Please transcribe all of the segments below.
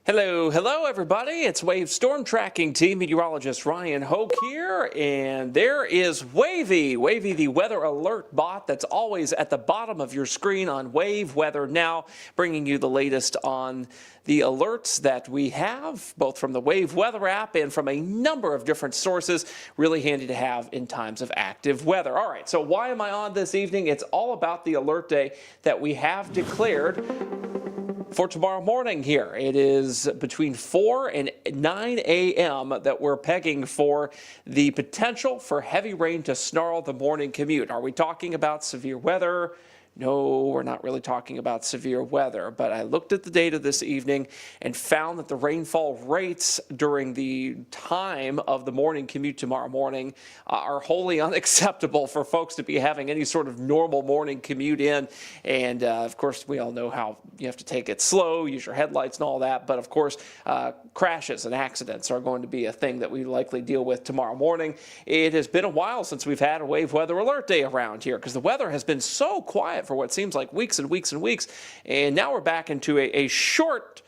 Hello everybody. It's Wave Storm Tracking Team Meteorologist Ryan Hoke here, and there is Wavy, the weather alert bot that's always at the bottom of your screen on Wave Weather Now, bringing you the latest on the alerts that we have, both from the Wave Weather app and from a number of different sources. Really handy to have in times of active weather. All right, so why am I on this evening? It's all about the alert day that we have declared for tomorrow morning here. It is between 4 and 9 a.m. that we're pegging for the potential for heavy rain to snarl the morning commute. Are we talking about severe weather? No, we're not really talking about severe weather, but I looked at the data this evening and found that the rainfall rates during the time of the morning commute tomorrow morning are wholly unacceptable for folks to be having any sort of normal morning commute in. And of course, we all know how you have to take it slow, use your headlights and all that. But of course, crashes and accidents are going to be a thing that we likely deal with tomorrow morning. It has been a while since we've had a wave weather alert day around here because the weather has been so quiet for what seems like weeks and weeks and weeks, and now we're back into a short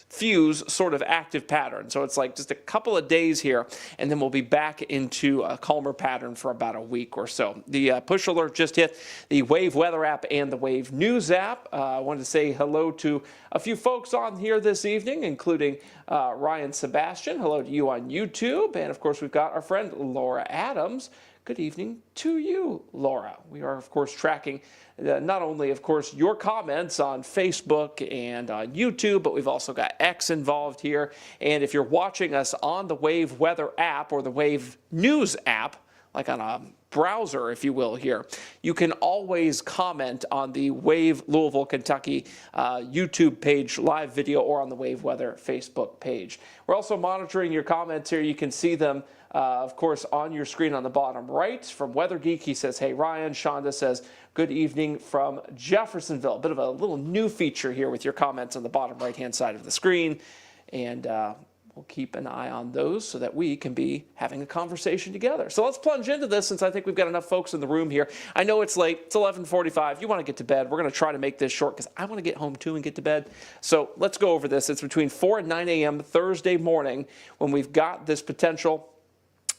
fuse sort of active pattern. So it's like just a couple of days here, and then we'll be back into a calmer pattern for about a week or so. The push alert just hit the Wave Weather app and the Wave News app. I wanted to say hello to a few folks on here this evening, including Ryan Sebastian. Hello to you on YouTube, and of course we've got our friend Laura Adams. Good evening to you, Laura. We are, of course, tracking not only, of course, your comments on Facebook and on YouTube, but we've also got X involved here. And if you're watching us on the Wave Weather app or the Wave News app, like on a browser, if you will, here, you can always comment on the Wave Louisville, Kentucky YouTube page, live video, or on the Wave Weather Facebook page. We're also monitoring your comments here. You can see them, of course, on your screen on the bottom right. From Weather Geek, he says, "Hey, Ryan." Shonda says, "Good evening from Jeffersonville." A bit of a little new feature here with your comments on the bottom right-hand side of the screen. And we'll keep an eye on those so that we can be having a conversation together. So let's plunge into this since I think we've got enough folks in the room here. I know it's late. It's 11:45. You want to get to bed. We're going to try to make this short because I want to get home too and get to bed. So let's go over this. It's between 4 and 9 a.m. Thursday morning when we've got this potential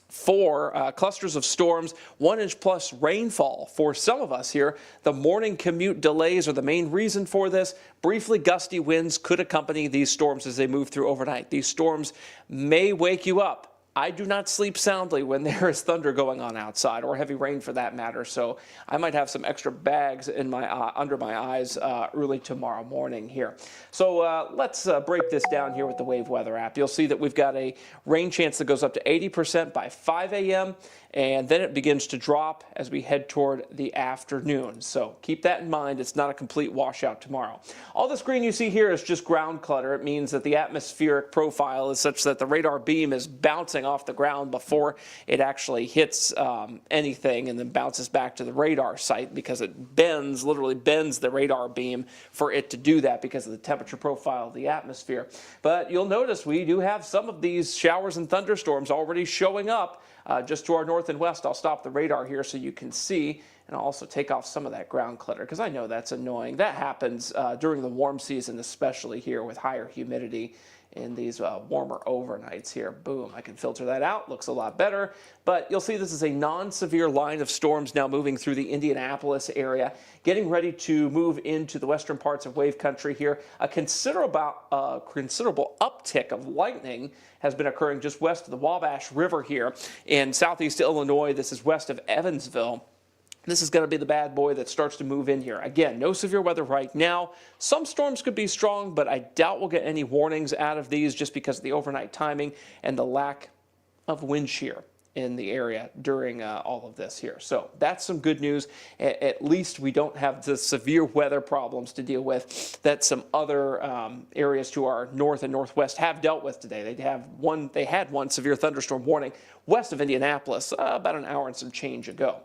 for clusters of storms, 1 inch plus rainfall for some of us here. The morning commute delays are the main reason for this. Briefly gusty winds could accompany these storms as they move through overnight. These storms may wake you up. I do not sleep soundly when there is thunder going on outside, or heavy rain for that matter, so I might have some extra bags in my under my eyes early tomorrow morning here. So let's break this down here with the Wave Weather app. You'll see that we've got a rain chance that goes up to 80% by 5 a.m., and then it begins to drop as we head toward the afternoon. So keep that in mind. It's not a complete washout tomorrow. All this green you see here is just ground clutter. It means that the atmospheric profile is such that the radar beam is bouncing off the ground before it actually hits anything and then bounces back to the radar site because it bends, literally bends the radar beam for it to do that because of the temperature profile of the atmosphere. But you'll notice we do have some of these showers and thunderstorms already showing up just to our north and west. I'll stop the radar here so you can see, and I'll also take off some of that ground clutter because I know that's annoying. That happens during the warm season, especially here with higher humidity in these warmer overnights here. Boom, I can filter that out. Looks a lot better. But you'll see this is a non-severe line of storms now moving through the Indianapolis area, getting ready to move into the western parts of wave country here. A considerable uptick of lightning has been occurring just west of the Wabash River here in southeast Illinois. This is west of Evansville. This is going to be the bad boy that starts to move in here. Again, no severe weather right now. Some storms could be strong, but I doubt we'll get any warnings out of these just because of the overnight timing and the lack of wind shear in the area during all of this here. So that's some good news. At least we don't have the severe weather problems to deal with that some other areas to our north and northwest have dealt with today. They had one severe thunderstorm warning west of Indianapolis about an hour and some change ago.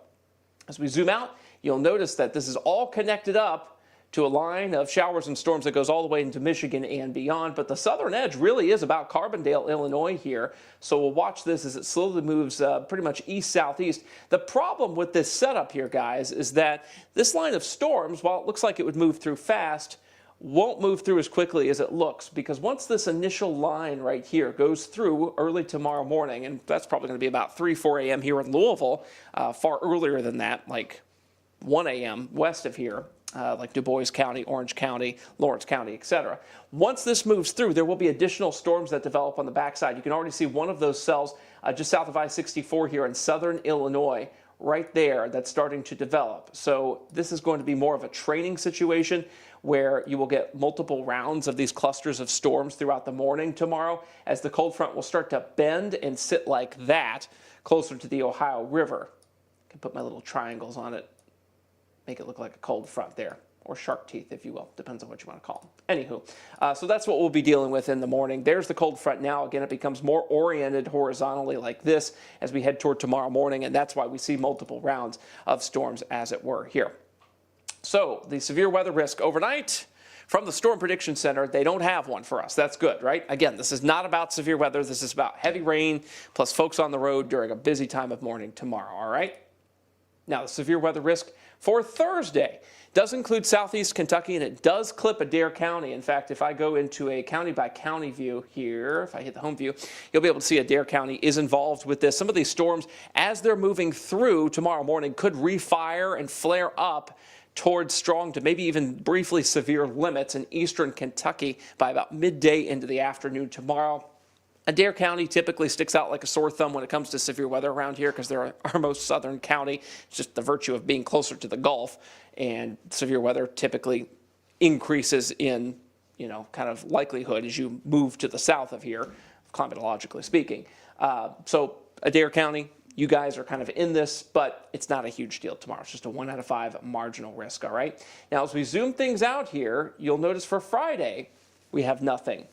As we zoom out, you'll notice that this is all connected up to a line of showers and storms that goes all the way into Michigan and beyond. But the southern edge really is about Carbondale, Illinois here. So we'll watch this as it slowly moves pretty much east-southeast. The problem with this setup here, guys, is that this line of storms, while it looks like it would move through fast, won't move through as quickly as it looks, because once this initial line right here goes through early tomorrow morning, and that's probably going to be about 3, 4 a.m. here in Louisville, far earlier than that, like 1 a.m. west of here, like Du Bois County, Orange County, Lawrence County, etc. Once this moves through, there will be additional storms that develop on the backside. You can already see one of those cells just south of I-64 here in southern Illinois, right there, that's starting to develop. So this is going to be more of a training situation where you will get multiple rounds of these clusters of storms throughout the morning tomorrow, as the cold front will start to bend and sit like that closer to the Ohio River. I can put my little triangles on it, make it look like a cold front there, or shark teeth, if you will. Depends on what you want to call them. Anywho, so that's what we'll be dealing with in the morning. There's the cold front now. Again, it becomes more oriented horizontally like this as we head toward tomorrow morning, and that's why we see multiple rounds of storms, as it were, here. So the severe weather risk overnight from the Storm Prediction Center, they don't have one for us. That's good, right? Again, this is not about severe weather. This is about heavy rain plus folks on the road during a busy time of morning tomorrow, all right? Now, the severe weather risk for Thursday does include southeast Kentucky, and it does clip Adair County. In fact, if I go into a county-by-county view here, if I hit the home view, you'll be able to see Adair County is involved with this. Some of these storms, as they're moving through tomorrow morning, could refire and flare up towards strong to maybe even briefly severe limits in eastern Kentucky by about midday into the afternoon tomorrow. Adair County typically sticks out like a sore thumb when it comes to severe weather around here, because they're our most southern county. It's just the virtue of being closer to the Gulf, and severe weather typically increases in, kind of likelihood as you move to the south of here, climatologically speaking. So Adair County, you guys are kind of in this, but it's not a huge deal tomorrow. It's just a 1 out of 5 marginal risk, all right? Now, as we zoom things out here, you'll notice for Friday, we have nothing.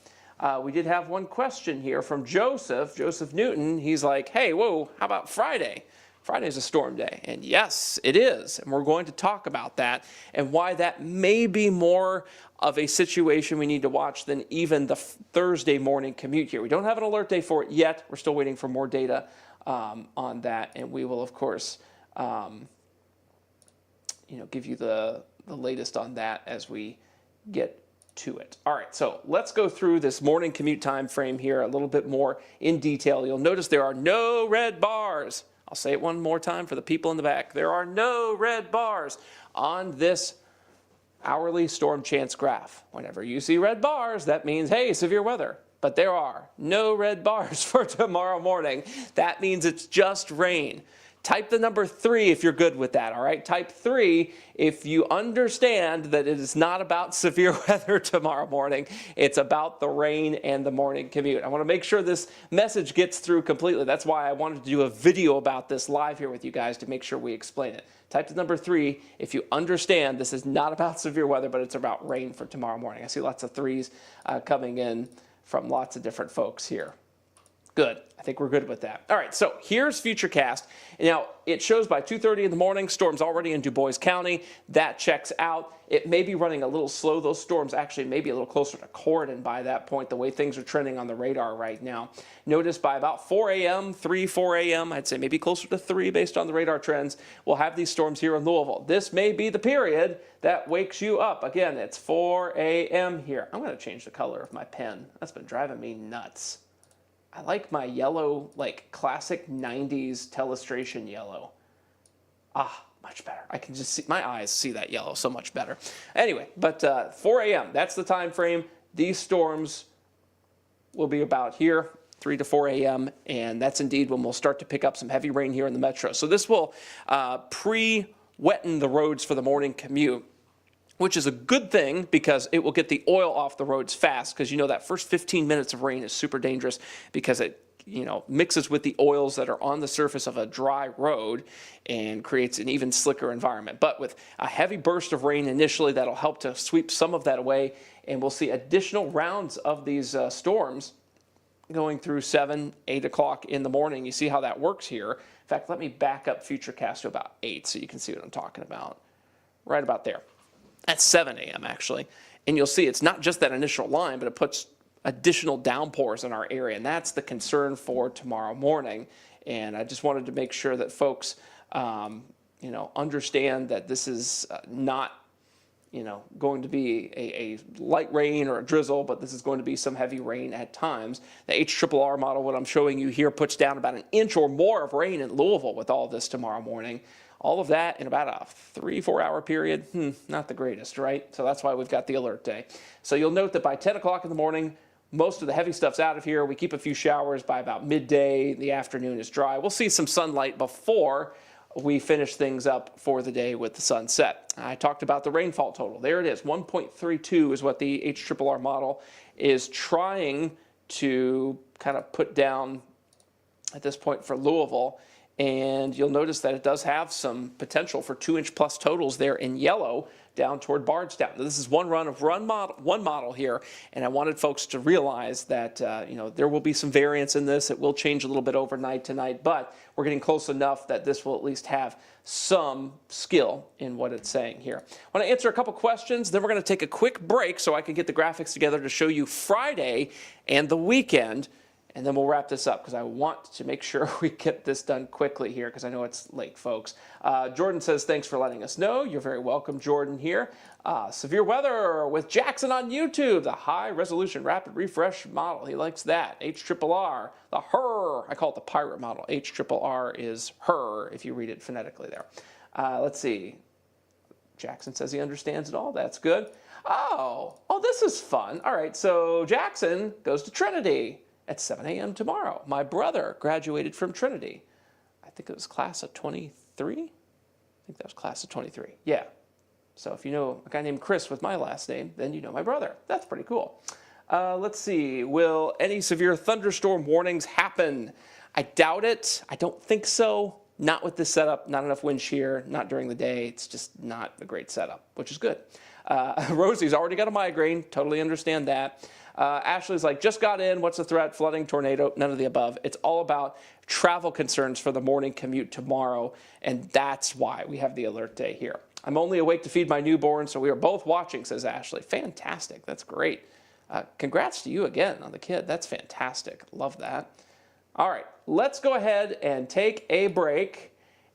We did have one question here from Joseph Newton. He's like, hey, whoa, how about Friday? Friday's a storm day. And yes, it is. And we're going to talk about that and why that may be more of a situation we need to watch than even the Thursday morning commute here. We don't have an alert day for it yet. We're still waiting for more data on that. And we will, of course, give you the latest on that as we get to it. All right, so let's go through this morning commute time frame here a little bit more in detail. You'll notice there are no red bars. I'll say it one more time for the people in the back. There are no red bars on this hourly storm chance graph. Whenever you see red bars, that means, hey, severe weather. But there are no red bars for tomorrow morning. That means it's just rain. Type the number 3 if you're good with that, all right? Type 3 if you understand that it is not about severe weather tomorrow morning. It's about the rain and the morning commute. I want to make sure this message gets through completely. That's why I wanted to do a video about this live here with you guys to make sure we explain it. Type the number 3 if you understand this is not about severe weather, but it's about rain for tomorrow morning. I see lots of 3s coming in from lots of different folks here. Good. I think we're good with that. All right, so here's Futurecast. Now, it shows by 2:30 in the morning, storms already in Du Bois County. That checks out. It may be running a little slow. Those storms actually may be a little closer to Corydon by that point, the way things are trending on the radar right now. Notice by about 4 a.m., 4 a.m., I'd say maybe closer to 3 based on the radar trends, we'll have these storms here in Louisville. This may be the period that wakes you up. Again, it's 4 a.m. here. I'm going to change the color of my pen. That's been driving me nuts. I like my yellow, like classic 90s telestration yellow. Ah, much better. I can just see, my eyes see that yellow so much better. Anyway, but 4 a.m., that's the time frame. These storms will be about here, 3 to 4 a.m., and that's indeed when we'll start to pick up some heavy rain here in the metro. So this will pre-wetten the roads for the morning commute, which is a good thing because it will get the oil off the roads fast, because that first 15 minutes of rain is super dangerous because it mixes with the oils that are on the surface of a dry road and creates an even slicker environment. But with a heavy burst of rain initially, that'll help to sweep some of that away, and we'll see additional rounds of these storms going through 7, 8 o'clock in the morning. You see how that works here. In fact, let me back up Futurecast to about 8 so you can see what I'm talking about. Right about there. At 7 a.m. actually, and you'll see it's not just that initial line, but it puts additional downpours in our area, and that's the concern for tomorrow morning. And I just wanted to make sure that folks, understand that this is not going to be a light rain or a drizzle, but this is going to be some heavy rain at times. The HRRR model, what I'm showing you here, puts down about an inch or more of rain in Louisville with all this tomorrow morning. All of that in about a 3-4 hour period. Not the greatest, right? So that's why we've got the alert day. So you'll note that by 10 o'clock in the morning, most of the heavy stuff's out of here. We keep a few showers by about midday. The afternoon is dry. We'll see some sunlight before we finish things up for the day with the sunset. I talked about the rainfall total. There it is. 1.32 is what the HRRR model is trying to kind of put down at this point for Louisville. And you'll notice that it does have some potential for 2-inch plus totals there in yellow down toward Bardstown. Now, this is one model here, and I wanted folks to realize that there will be some variance in this. It will change a little bit overnight tonight, but we're getting close enough that this will at least have some skill in what it's saying here. I want to answer a couple questions, then we're going to take a quick break so I can get the graphics together to show you Friday and the weekend. And then we'll wrap this up because I want to make sure we get this done quickly here because I know it's late, folks. Jordan says, thanks for letting us know. You're very welcome, Jordan, here. Severe weather with Jackson on YouTube, the high-resolution rapid refresh model. He likes that. HRRR, the HRR. I call it the pirate model. HRRR is her if you read it phonetically there. Let's see. Jackson says he understands it all. That's good. Oh, this is fun. All right, so Jackson goes to Trinity at 7 a.m. tomorrow. My brother graduated from Trinity. I think it was class of 23? I think that was class of 23. Yeah. So if you know a guy named Chris with my last name, then you know my brother. That's pretty cool. Let's see. Will any severe thunderstorm warnings happen? I doubt it. I don't think so. Not with this setup. Not enough wind shear. Not during the day. It's just not a great setup, which is good. Rosie's already got a migraine. Totally understand that. Ashley's like, just got in. What's the threat? Flooding, tornado, none of the above. It's all about travel concerns for the morning commute tomorrow, and that's why we have the alert day here. I'm only awake to feed my newborn, so we are both watching, says Ashley. Fantastic. That's great. Congrats to you again on the kid. That's fantastic. Love that. All right, let's go ahead and take a break.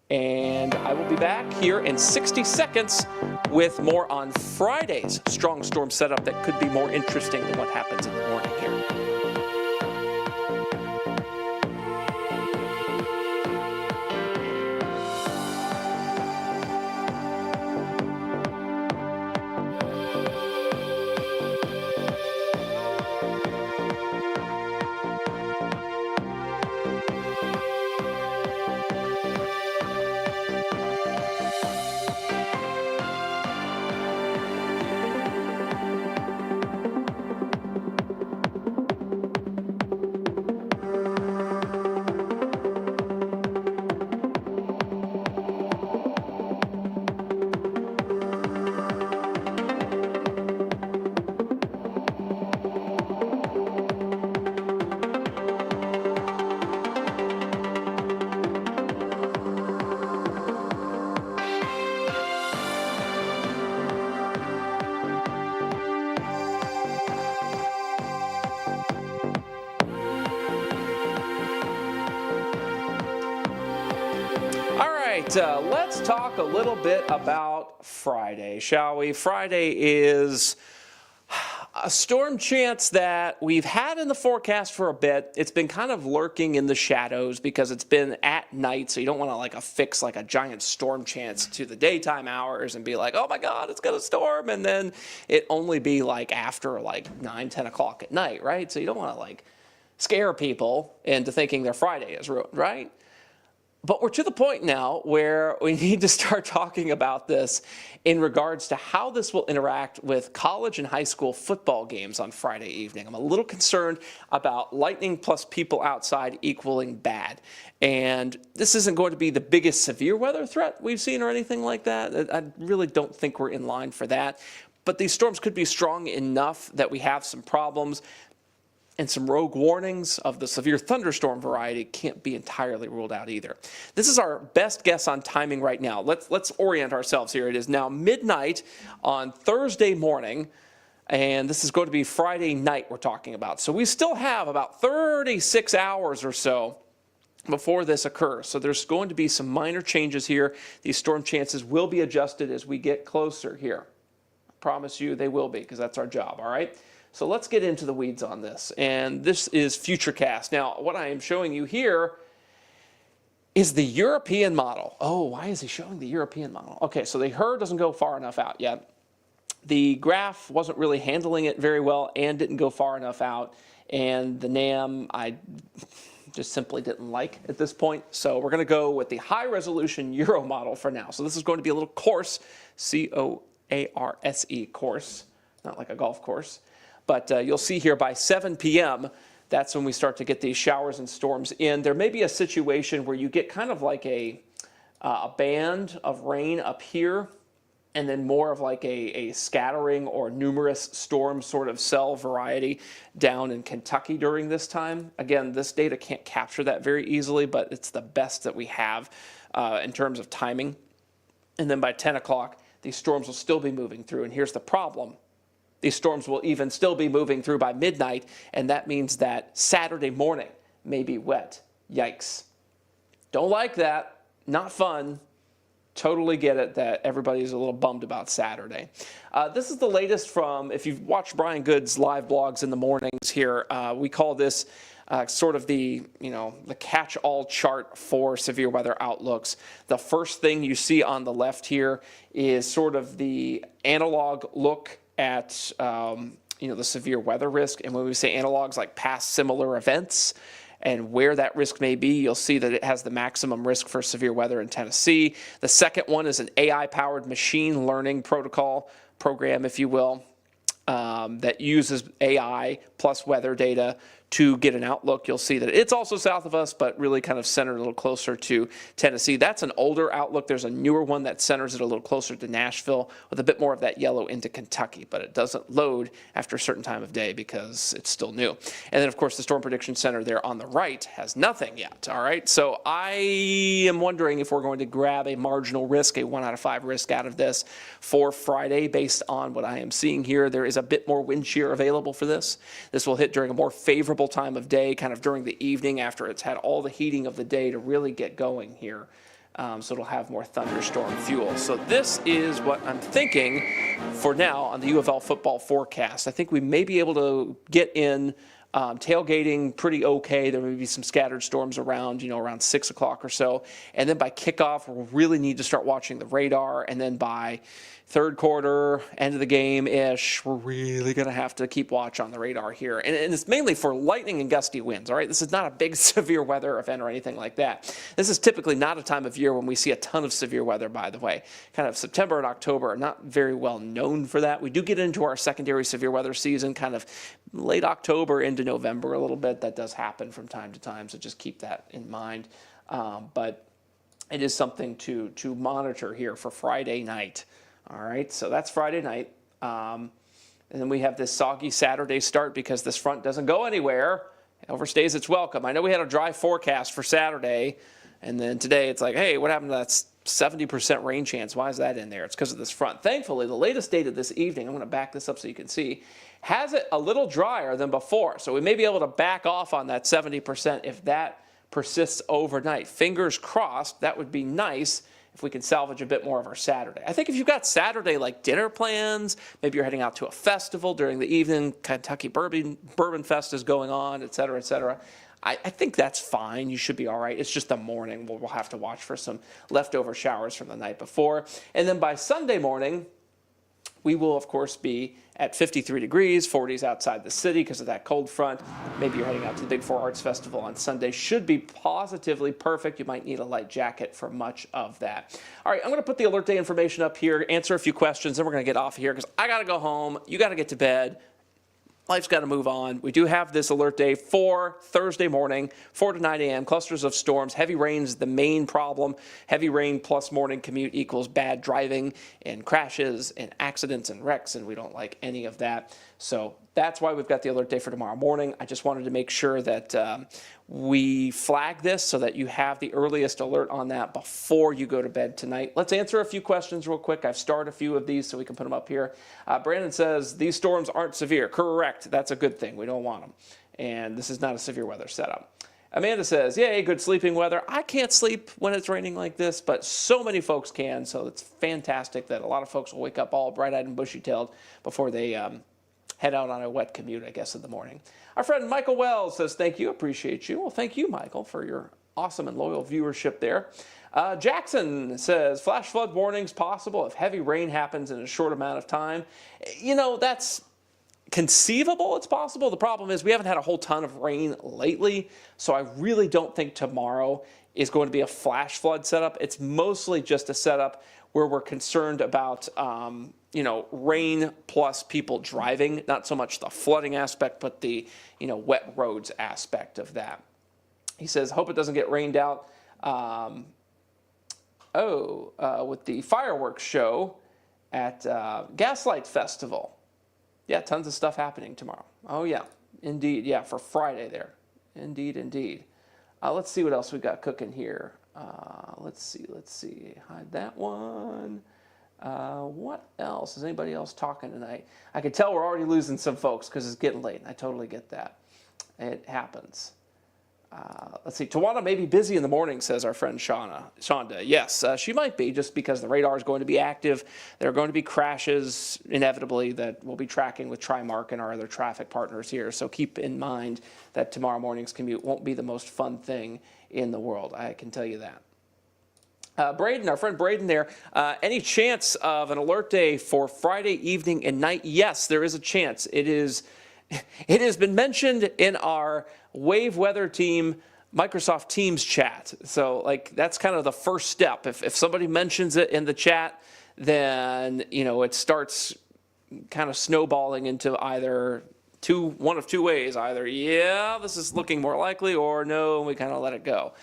And I will be back here in 60 seconds with more on Friday's strong storm setup that could be more interesting than what happens in the morning here. Let's talk a little bit about Friday, shall we? Friday is a storm chance that we've had in the forecast for a bit. It's been kind of lurking in the shadows because it's been at night, so you don't want to affix a giant storm chance to the daytime hours and be like, oh my God, it's going to storm, and then it only be after 9, 10 o'clock at night, right? So you don't want to scare people into thinking their Friday is ruined, right? But we're to the point now where we need to start talking about this in regards to how this will interact with college and high school football games on Friday evening. I'm a little concerned about lightning plus people outside equaling bad. And this isn't going to be the biggest severe weather threat we've seen or anything like that. I really don't think we're in line for that. But these storms could be strong enough that we have some problems. And some rogue warnings of the severe thunderstorm variety can't be entirely ruled out either. This is our best guess on timing right now. Let's orient ourselves here. It is now midnight on Thursday morning, and this is going to be Friday night we're talking about. So we still have about 36 hours or so before this occurs. So there's going to be some minor changes here. These storm chances will be adjusted as we get closer here. promise you they will be, because that's our job, all right? So let's get into the weeds on this. And this is Futurecast. Now, what I am showing you here is the European model. Oh, why is he showing the European model? Okay, so the HER doesn't go far enough out yet. The graph wasn't really handling it very well and didn't go far enough out. And the NAM, I just simply didn't like at this point. So we're going to go with the high-resolution Euro model for now. So this is going to be a little course, C-O-A-R-S-E course, not like a golf course. But you'll see here by 7 p.m., that's when we start to get these showers and storms in. There may be a situation where you get kind of like a band of rain up here, and then more of like a scattering or numerous storm sort of cell variety down in Kentucky during this time. Again, this data can't capture that very easily, but it's the best that we have in terms of timing. And then by 10 o'clock, these storms will still be moving through. And here's the problem. These storms will even still be moving through by midnight, and that means that Saturday morning may be wet. Yikes. Don't like that. Not fun. Totally get it that everybody's a little bummed about Saturday. This is the latest from, if you've watched Brian Good's live blogs in the mornings here, we call this sort of the catch-all chart for severe weather outlooks. The first thing you see on the left here is sort of the analog look at the severe weather risk. And when we say analogs, like past similar events, and where that risk may be, you'll see that it has the maximum risk for severe weather in Tennessee. The second one is an AI-powered machine learning program, if you will, that uses AI plus weather data to get an outlook. You'll see that it's also south of us, but really kind of centered a little closer to Tennessee. That's an older outlook. There's a newer one that centers it a little closer to Nashville with a bit more of that yellow into Kentucky, but it doesn't load after a certain time of day because it's still new. And then, of course, the Storm Prediction Center there on the right has nothing yet, all right? So I am wondering if we're going to grab a marginal risk, a 1 out of 5 risk out of this for Friday based on what I am seeing here. There is a bit more wind shear available for this. This will hit during a more favorable time of day, kind of during the evening after it's had all the heating of the day to really get going here. So it'll have more thunderstorm fuel. So this is what I'm thinking for now on the U of L football forecast. I think we may be able to get in tailgating pretty okay. There may be some scattered storms around, around 6 o'clock or so. And then by kickoff, we'll really need to start watching the radar. And then by third quarter, end of the game-ish, we're really going to have to keep watch on the radar here. And it's mainly for lightning and gusty winds, all right? This is not a big severe weather event or anything like that. This is typically not a time of year when we see a ton of severe weather, by the way. Kind of September and October are not very well known for that. We do get into our secondary severe weather season kind of late October into November a little bit. That does happen from time to time, so just keep that in mind. But it is something to monitor here for Friday night. All right, so that's Friday night. And then we have this soggy Saturday start because this front doesn't go anywhere. It overstays its welcome. I know we had a dry forecast for Saturday, and then today it's like, hey, what happened to that 70% rain chance? Why is that in there? It's because of this front. Thankfully, the latest data this evening, I'm going to back this up so you can see, has it a little drier than before. So we may be able to back off on that 70% if that persists overnight. Fingers crossed, that would be nice if we can salvage a bit more of our Saturday. I think if you've got Saturday like dinner plans, maybe you're heading out to a festival during the evening, Kentucky Bourbon Fest is going on, et cetera, et cetera. I think that's fine. You should be all right. It's just the morning. We'll have to watch for some leftover showers from the night before. And then by Sunday morning, we will, of course, be at 53 degrees, 40s outside the city because of that cold front. Maybe you're heading out to the Big Four Arts Festival on Sunday. Should be positively perfect. You might need a light jacket for much of that. All right, I'm going to put the alert day information up here, answer a few questions, then we're going to get off of here because I got to go home. You got to get to bed. Life's got to move on. We do have this alert day for Thursday morning, 4 to 9 a.m. Clusters of storms. Heavy rain is the main problem. Heavy rain plus morning commute equals bad driving and crashes and accidents and wrecks, and we don't like any of that. So that's why we've got the alert day for tomorrow morning. I just wanted to make sure that we flag this so that you have the earliest alert on that before you go to bed tonight. Let's answer a few questions real quick. I've starred a few of these so we can put them up here. Brandon says, these storms aren't severe. Correct. That's a good thing. We don't want them. And this is not a severe weather setup. Amanda says, yay, good sleeping weather. I can't sleep when it's raining like this, but so many folks can, so it's fantastic that a lot of folks will wake up all bright-eyed and bushy-tailed before they head out on a wet commute, I guess, in the morning. Our friend Michael Wells says, thank you, appreciate you. Well, thank you, Michael, for your awesome and loyal viewership there. Jackson says, flash flood warnings possible if heavy rain happens in a short amount of time. You know, that's conceivable, it's possible. The problem is we haven't had a whole ton of rain lately, so I really don't think tomorrow is going to be a flash flood setup. It's mostly just a setup where we're concerned about, you know, rain plus people driving, not so much the flooding aspect, but the, you know, wet roads aspect of that. He says, hope it doesn't get rained out. With the fireworks show at Gaslight Festival. Yeah, tons of stuff happening tomorrow. Oh, yeah, indeed. Yeah, for Friday there. Indeed, indeed. Let's see what else we got cooking here. Let's see. Hide that one. What else? Is anybody else talking tonight? I can tell we're already losing some folks because it's getting late. I totally get that. It happens. Let's see. Tawana may be busy in the morning, says our friend Shonda. Yes, she might be, just because the radar is going to be active. There are going to be crashes, inevitably, that we'll be tracking with Trimark and our other traffic partners here. So keep in mind that tomorrow morning's commute won't be the most fun thing in the world. I can tell you that. Braden, our friend Braden there, any chance of an alert day for Friday evening and night? Yes, there is a chance. It has been mentioned in our Wave Weather Team Microsoft Teams chat. So, like, that's kind of the first step. If somebody mentions it in the chat, then, you know, it starts kind of snowballing into either one of two ways. Either, yeah, this is looking more likely, or no, we kind of let it go.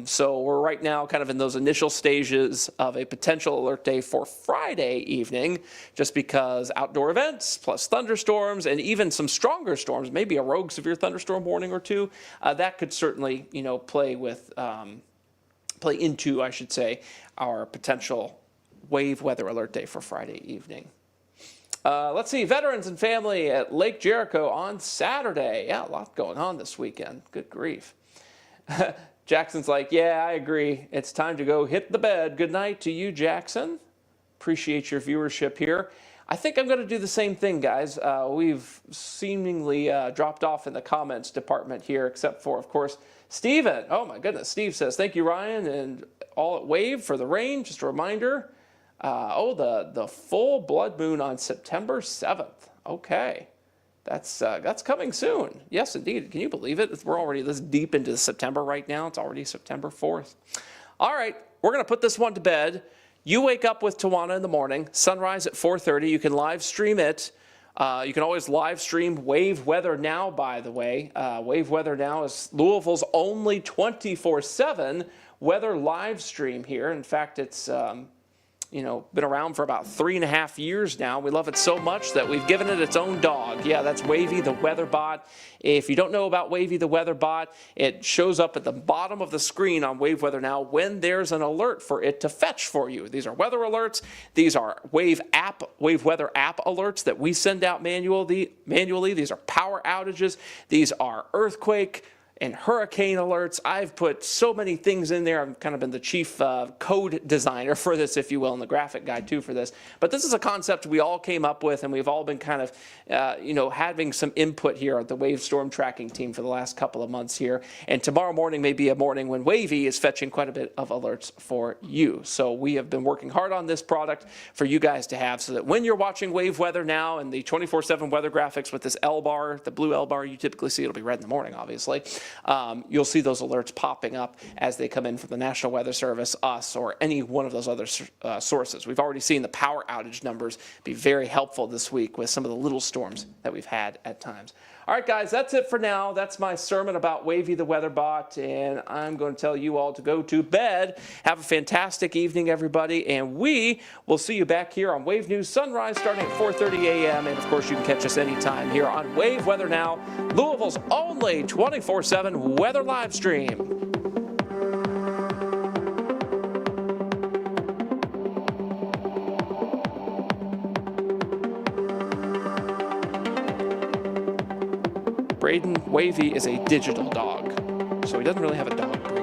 So we're right now kind of in those initial stages of a potential alert day for Friday evening, just because outdoor events plus thunderstorms and even some stronger storms, maybe a rogue severe thunderstorm warning or two, that could certainly, you know, play into, I should say, our potential wave weather alert day for Friday evening. Let's see, veterans and family at Lake Jericho on Saturday. Yeah, a lot going on this weekend. Good grief. Jackson's like, yeah, I agree. It's time to go hit the bed. Good night to you, Jackson. Appreciate your viewership here. I think I'm going to do the same thing, guys. We've seemingly dropped off in the comments department here, except for, of course, Steven. Oh, my goodness. Steve says, thank you, Ryan, and all at Wave for the rain. Just a reminder. The full blood moon on September 7th. Okay. That's coming soon. Yes, indeed. Can you believe it? We're already this deep into September right now. It's already September 4th. All right, we're going to put this one to bed. You wake up with Tawana in the morning, sunrise at 4:30. You can live stream it. You can always live stream Wave Weather Now, by the way. Wave Weather Now is Louisville's only 24/7 weather live stream here. In fact, it's been around for about 3.5 years now. We love it so much that we've given it its own dog. Yeah, that's Wavy the Weather Bot. If you don't know about Wavy the Weather Bot, it shows up at the bottom of the screen on Wave Weather Now when there's an alert for it to fetch for you. These are weather alerts. These are Wave Weather app alerts that we send out manually. These are power outages. These are earthquake and hurricane alerts. I've put so many things in there. I've kind of been the chief code designer for this, if you will, and the graphic guy too for this. But this is a concept we all came up with, and we've all been kind of, having some input here at the Wave Storm Tracking team for the last couple of months here. And tomorrow morning may be a morning when Wavy is fetching quite a bit of alerts for you. So we have been working hard on this product for you guys to have, so that when you're watching Wave Weather Now and the 24/7 weather graphics with this L bar, the blue L bar, you typically see it'll be red in the morning, obviously. You'll see those alerts popping up as they come in from the National Weather Service, us, or any one of those other sources. We've already seen the power outage numbers be very helpful this week with some of the little storms that we've had at times. All right, guys, that's it for now. That's my sermon about Wavy the Weather Bot, and I'm going to tell you all to go to bed. Have a fantastic evening, everybody, and we will see you back here on Wave News Sunrise starting at 4:30 a.m., and, of course, you can catch us anytime here on Wave Weather Now, Louisville's only 24/7 weather live stream. Braden, Wavy is a digital dog. so he doesn't really have a dog breed.